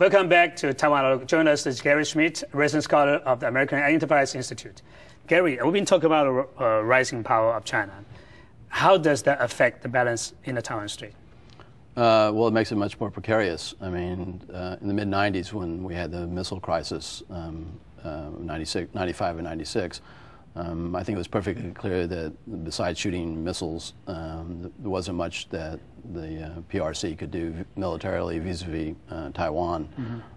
Welcome back to Taiwan Outlook. Join us is Gary Schmitt, resident scholar of the American Enterprise Institute. Gary, we've been talking about the rising power of China. How does that affect the balance in the Taiwan Strait? Well, it makes it much more precarious. I mean, in the mid-90s when we had the missile crisis, 95 and 96, I think it was perfectly clear that besides shooting missiles, there wasn't much that the PRC could do militarily vis-a-vis Taiwan.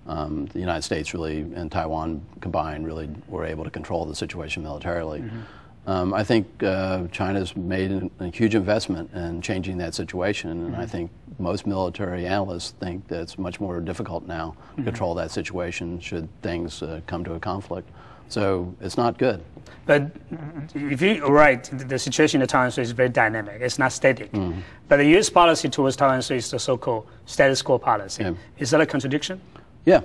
Mm-hmm. The United States really and Taiwan combined really were able to control the situation militarily. Mm-hmm. I think China's made a huge investment in changing that situation, and mm-hmm. I think most military analysts think that it's much more difficult now to mm-hmm. control that situation should things come to a conflict. So it's not good. But if you're right, the situation in the Taiwan Strait is very dynamic. It's not static. Mm-hmm. But the U.S. policy towards Taiwan Strait is the so-called status quo policy. Yeah. Is that a contradiction? Yeah.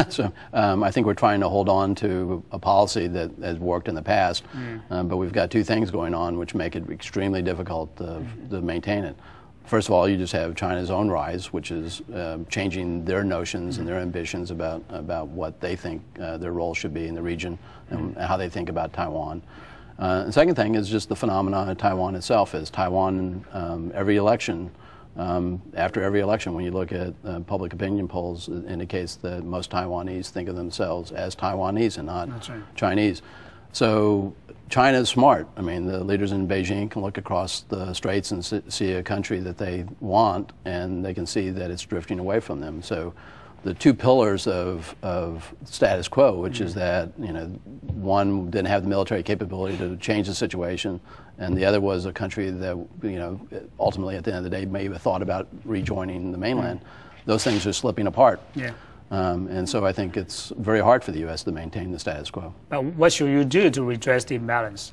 So I think we're trying to hold on to a policy that has worked in the past, but we've got two things going on which make it extremely difficult to maintain it. First of all, you just have China's own rise, which is changing their notions and their ambitions about what they think their role should be in the region and how they think about Taiwan. The second thing is just the phenomenon of Taiwan itself. Is Taiwan, every election, after every election, when you look at public opinion polls, it indicates that most Taiwanese think of themselves as Taiwanese and not Chinese. So China's smart. I mean, the leaders in Beijing can look across the straits and see a country that they want, and they can see that it's drifting away from them. So the two pillars of status quo, which is that, you know, one didn't have the military capability to change the situation, and the other was a country that, you know, ultimately at the end of the day may have thought about rejoining the mainland. Those things are slipping apart. Yeah. And so I think it's very hard for the U.S. to maintain the status quo. But what should you do to redress the imbalance?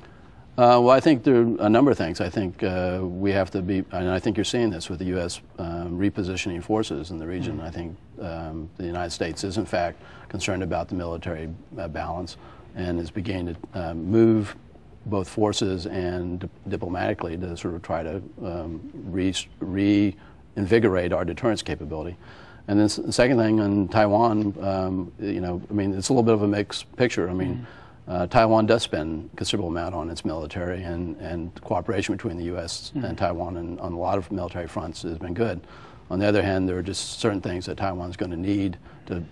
Well, I think there are a number of things. I think we have to be, and I think you're seeing this with the U.S. Repositioning forces in the region. I think the United States is, in fact, concerned about the military balance and is beginning to move both forces and diplomatically to sort of try to reinvigorate our deterrence capability. And then the second thing on Taiwan, you know, I mean, it's a little bit of a mixed picture. I mean, Taiwan does spend a considerable amount on its military, and cooperation between the U.S. and Taiwan and on a lot of military fronts has been good. On the other hand, there are just certain things that Taiwan's going to need to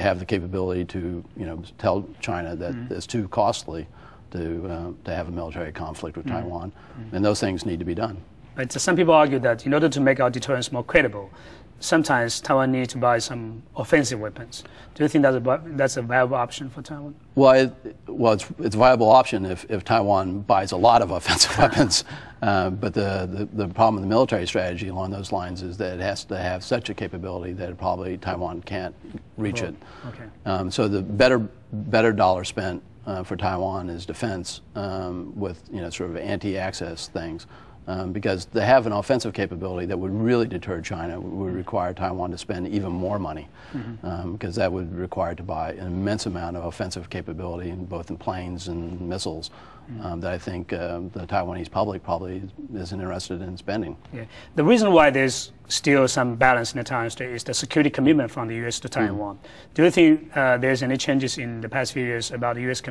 have the capability to, you know, tell China that it's too costly to have a military conflict with Taiwan, and those things need to be done. But some people argue that in order to make our deterrence more credible, sometimes Taiwan needs to buy some offensive weapons. Do you think that's a viable option for Taiwan? Well, it's a viable option if Taiwan buys a lot of offensive weapons. But the problem with the military strategy along those lines is that it has to have such a capability that probably Taiwan can't reach it. Okay. So the better dollar spent for Taiwan is defense with, you know, sort of anti-access things. Because to have an offensive capability that would really deter China would require Taiwan to spend even more money, because that would require to buy an immense amount of offensive capability, both in planes and missiles, that I think the Taiwanese public probably isn't interested in spending. Yeah. The reason why there's still some balance in the Taiwan Strait is the security commitment from the U.S. to Taiwan. Do you think there's any changes in the past few years about the U.S.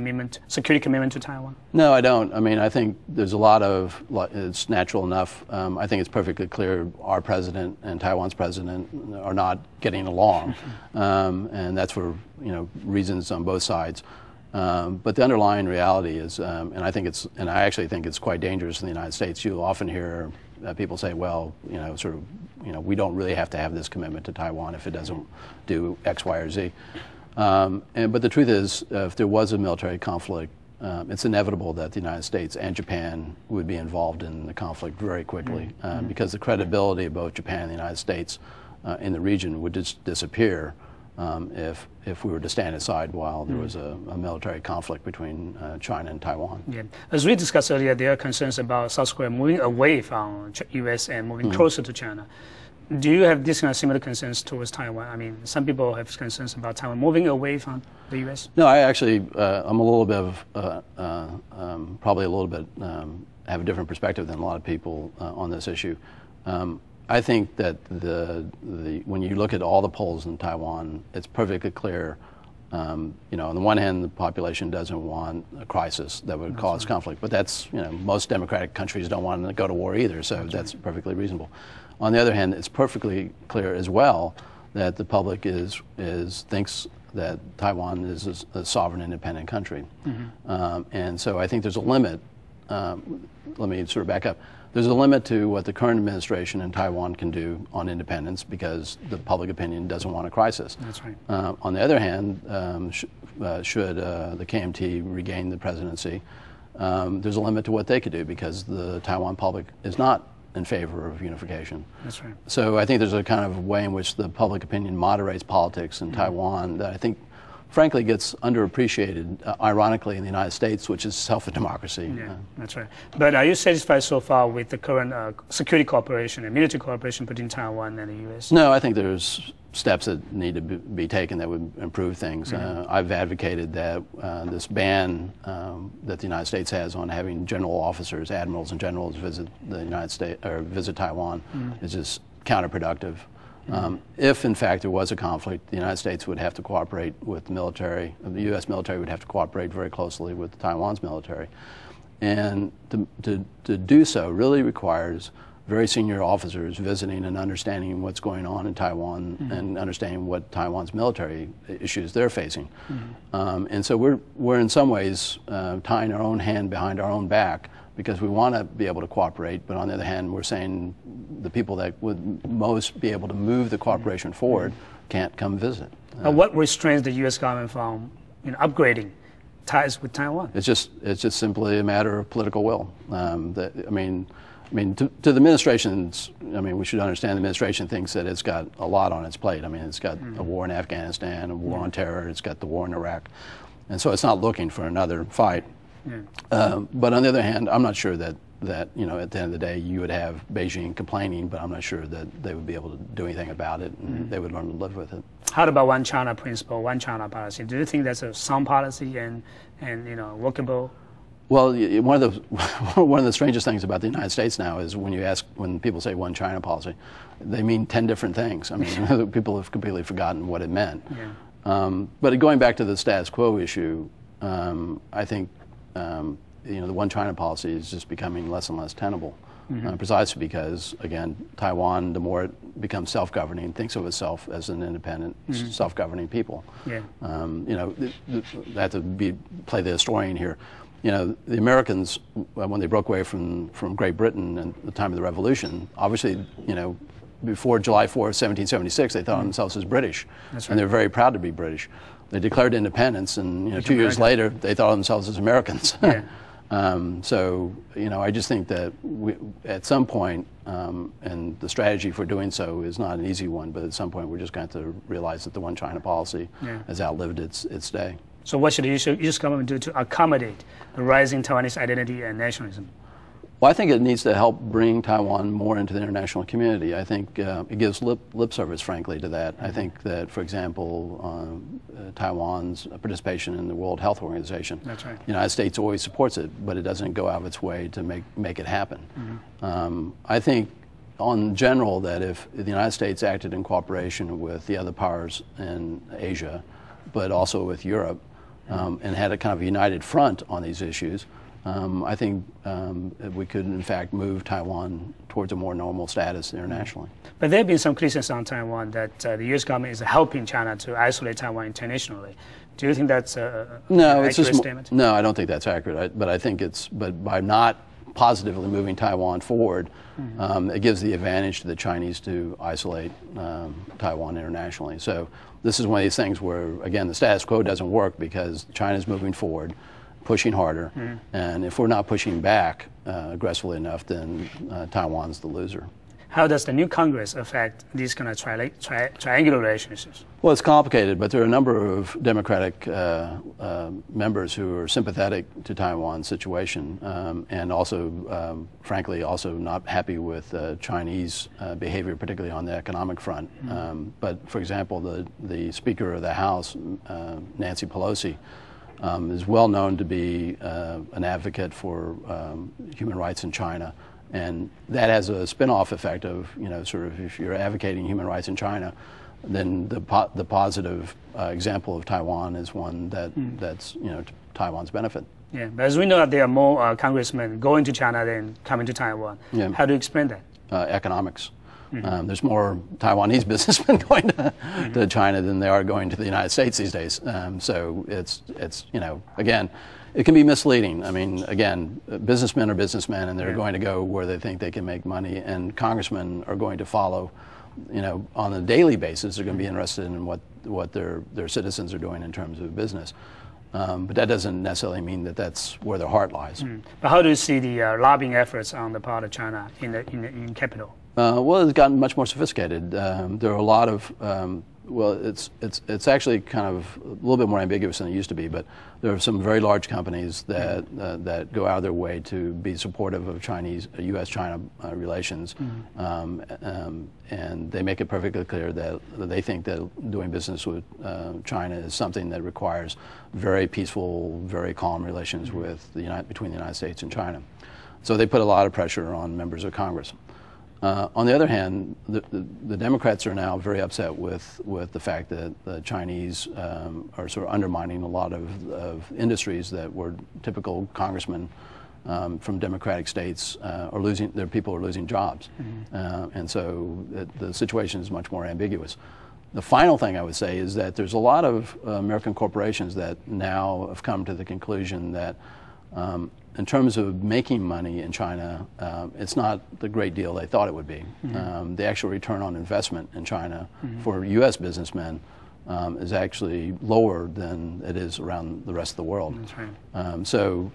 security commitment to Taiwan? No, I don't. I mean, I think there's a lot of, it's natural enough. I think it's perfectly clear our president and Taiwan's president are not getting along, and that's for, you know, reasons on both sides. But the underlying reality is, and I actually think it's quite dangerous in the United States. You'll often hear people say, well, you know, sort of, you know, we don't really have to have this commitment to Taiwan if it doesn't do X, Y, or Z. But the truth is, if there was a military conflict, it's inevitable that the United States and Japan would be involved in the conflict very quickly, because the credibility of both Japan and the United States in the region would just disappear if we were to stand aside while there was a military conflict between China and Taiwan. Yeah. As we discussed earlier, there are concerns about South Korea moving away from U.S. and moving closer to China. Do you have these kind of similar concerns towards Taiwan? I mean, some people have concerns about Taiwan moving away from the U.S. No, I actually, I'm a little bit of, probably a little bit, have a different perspective than a lot of people on this issue. I think that when you look at all the polls in Taiwan, it's perfectly clear. On the one hand, the population doesn't want a crisis that would cause conflict, but that's, most democratic countries don't want to go to war either, so that's perfectly reasonable. On the other hand, it's perfectly clear as well that the public thinks that Taiwan is a sovereign, independent country. And so I think there's a limit. Let me sort of back up. There's a limit to what the current administration in Taiwan can do on independence because the public opinion doesn't want a crisis. That's right. On the other hand, should the KMT regain the presidency, there's a limit to what they could do because the Taiwan public is not in favor of unification. That's right. So I think there's a kind of way in which the public opinion moderates politics in Taiwan that I think frankly gets underappreciated, ironically, in the United States, which is itself a democracy. Yeah, that's right. But are you satisfied so far with the current security cooperation and military cooperation between Taiwan and the U.S.? No, I think there's steps that need to be taken that would improve things. I've advocated that this ban that the United States has on having general officers, admirals and generals visit the United States or visit Taiwan is just counterproductive. If, in fact, there was a conflict, the United States would have to cooperate with the military. The U.S. military would have to cooperate very closely with Taiwan's military. And to do so really requires very senior officers visiting and understanding what's going on in Taiwan and understanding what Taiwan's military issues they're facing. And so we're in some ways tying our own hand behind our own back because we want to be able to cooperate, but on the other hand, we're saying the people that would most be able to move the cooperation forward can't come visit. What restrains the U.S. government from upgrading ties with Taiwan? It's just simply a matter of political will. To the administration's, we should understand the administration thinks that it's got a lot on its plate. It's got a war in Afghanistan, a war on terror, it's got the war in Iraq. And so it's not looking for another fight. But on the other hand, I'm not sure that at the end of the day you would have Beijing complaining, but I'm not sure that they would be able to do anything about it and they would learn to live with it. How about One China principle, One China policy? Do you think that's a sound policy and workable? Well, one of the strangest things about the United States now is when people say One China policy, they mean 10 different things. People have completely forgotten what it meant. But going back to the status quo issue, I think the One China policy is just becoming less and less tenable, precisely because, again, Taiwan, the more it becomes self-governing, thinks of itself as an independent, self-governing people. I have to play the historian here. The Americans, when they broke away from Great Britain at the time of the Revolution, obviously, before July 4th, 1776, they thought of themselves as British, and they're very proud to be British. They declared independence, and 2 years later, they thought of themselves as Americans. So, I just think that at some point, and the strategy for doing so is not an easy one, but at some point we're just going to have to realize that the One China policy has outlived its day. So what should the U.S. government do to accommodate the rising Taiwanese identity and nationalism? Well, I think it needs to help bring Taiwan more into the international community. I think it gives lip service, frankly, to that. I think that, for example, Taiwan's participation in the World Health Organization, that's right. The United States always supports it, but it doesn't go out of its way to make it happen. I think, in general, that if the United States acted in cooperation with the other powers in Asia, but also with Europe, and had a kind of united front on these issues, I think we could, in fact, move Taiwan towards a more normal status internationally. But there have been some criticism on Taiwan that the U.S. government is helping China to isolate Taiwan internationally. Do you think that's an accurate statement? No, I don't think that's accurate. But I think but by not positively moving Taiwan forward, it gives the advantage to the Chinese to isolate Taiwan internationally. So this is one of these things where, again, the status quo doesn't work because China's moving forward, pushing harder, and if we're not pushing back aggressively enough, then Taiwan's the loser. How does the new Congress affect these kind of triangular relationships? Well, it's complicated, but there are a number of Democratic members who are sympathetic to Taiwan's situation and also, frankly, also not happy with Chinese behavior, particularly on the economic front. But, for example, the Speaker of the House, Nancy Pelosi, is well known to be an advocate for human rights in China And that has a spin-off effect of, sort of if you're advocating human rights in China, then the positive example of Taiwan is one that's to Taiwan's benefit. Yeah, but as we know, there are more congressmen going to China than coming to Taiwan. Yeah. How do you explain that? Economics. There's more Taiwanese businessmen going to China than there are going to the United States these days. So it's again, it can be misleading. I mean, again, businessmen are businessmen, and they're going to go where they think they can make money, and congressmen are going to follow. On a daily basis, they're going to be interested in what their citizens are doing in terms of business. But that doesn't necessarily mean that that's where their heart lies. But how do you see the lobbying efforts on the part of China in capital? Well, it's gotten much more sophisticated. There are a lot of it's actually kind of a little bit more ambiguous than it used to be. But there are some very large companies that go out of their way to be supportive of U.S.-China relations, and they make it perfectly clear that they think that doing business with China is something that requires very peaceful, very calm relations between the United States and China. So they put a lot of pressure on members of Congress. On the other hand, the Democrats are now very upset with the fact that the Chinese are sort of undermining a lot of industries that were typical congressmen from Democratic states are losing. Their people are losing jobs, and so the situation is much more ambiguous. The final thing I would say is that there's a lot of American corporations that now have come to the conclusion that in terms of making money in China, it's not the great deal they thought it would be. The actual return on investment in China for U.S. businessmen is actually lower than it is around the rest of the world. That's right. So,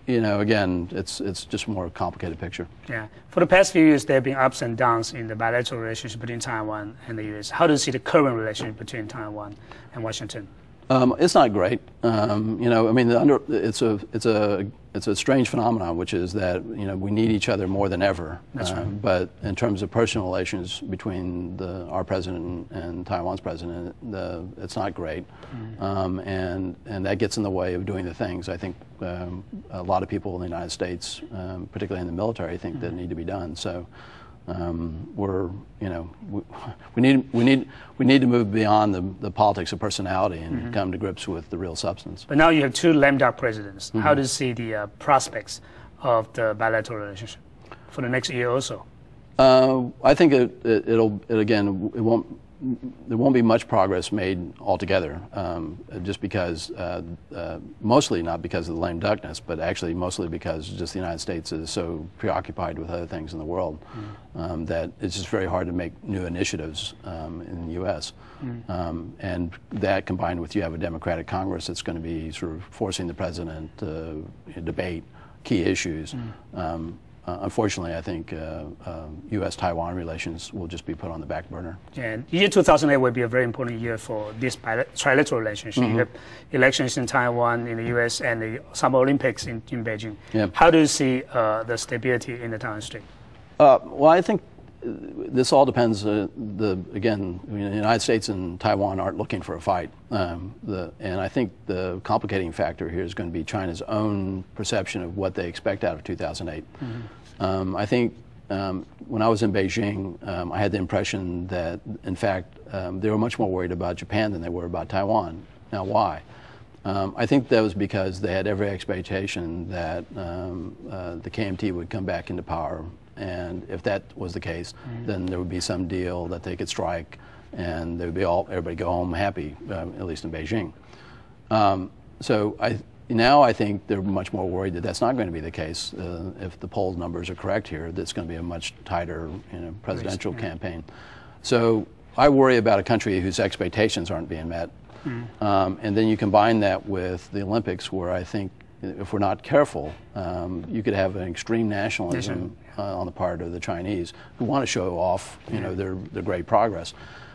again, it's just a more complicated picture. Yeah. For the past few years, there have been ups and downs in the bilateral relationship between Taiwan and the U.S. How do you see the current relationship between Taiwan and Washington? It's not great. I mean, it's a strange phenomenon, which is that we need each other more than ever. That's right. But in terms of personal relations between our president and Taiwan's president, it's not great, and that gets in the way of doing the things I think a lot of people in the United States, particularly in the military, think that need to be done. So. We need to move beyond the politics of personality and come to grips with the real substance. But now you have two lame duck presidents. How do you see the prospects of the bilateral relationship for the next year or so? I think there won't be much progress made altogether, just because, mostly not because of the lame duckness, but actually mostly because just the United States is so preoccupied with other things in the world that it's just very hard to make new initiatives in the U.S. And that combined with you have a Democratic Congress that's going to be sort of forcing the president to debate key issues. Unfortunately, I think U.S.-Taiwan relations will just be put on the back burner. And year 2008 will be a very important year for this trilateral relationship. You have elections in Taiwan, in the U.S., and the Summer Olympics in Beijing. Yep. How do you see the stability in the Taiwan Strait? Well, I think this all depends. Again, the United States and Taiwan aren't looking for a fight, and I think the complicating factor here is going to be China's own perception of what they expect out of 2008. I think when I was in Beijing, I had the impression that, in fact, they were much more worried about Japan than they were about Taiwan. Now, why? I think that was because they had every expectation that the KMT would come back into power. And if that was the case, then there would be some deal that they could strike, and there would be everybody go home happy, at least in Beijing. So now I think they're much more worried that that's not going to be the case. If the poll numbers are correct here, that's going to be a much tighter presidential campaign. So I worry about a country whose expectations aren't being met. And then you combine that with the Olympics, where I think if we're not careful, you could have an extreme nationalism on the part of the Chinese who want to show off, their great progress.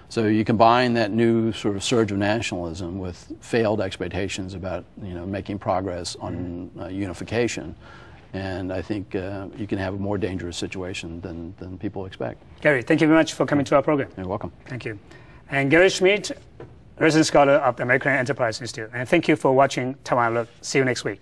So you combine that new sort of surge of nationalism with failed expectations about, making progress on unification, and I think you can have a more dangerous situation than people expect. Gary, thank you very much for coming to our program. You're welcome. Thank you. And Gary Schmitt, resident scholar of the American Enterprise Institute. And thank you for watching Taiwan Outlook. See you next week.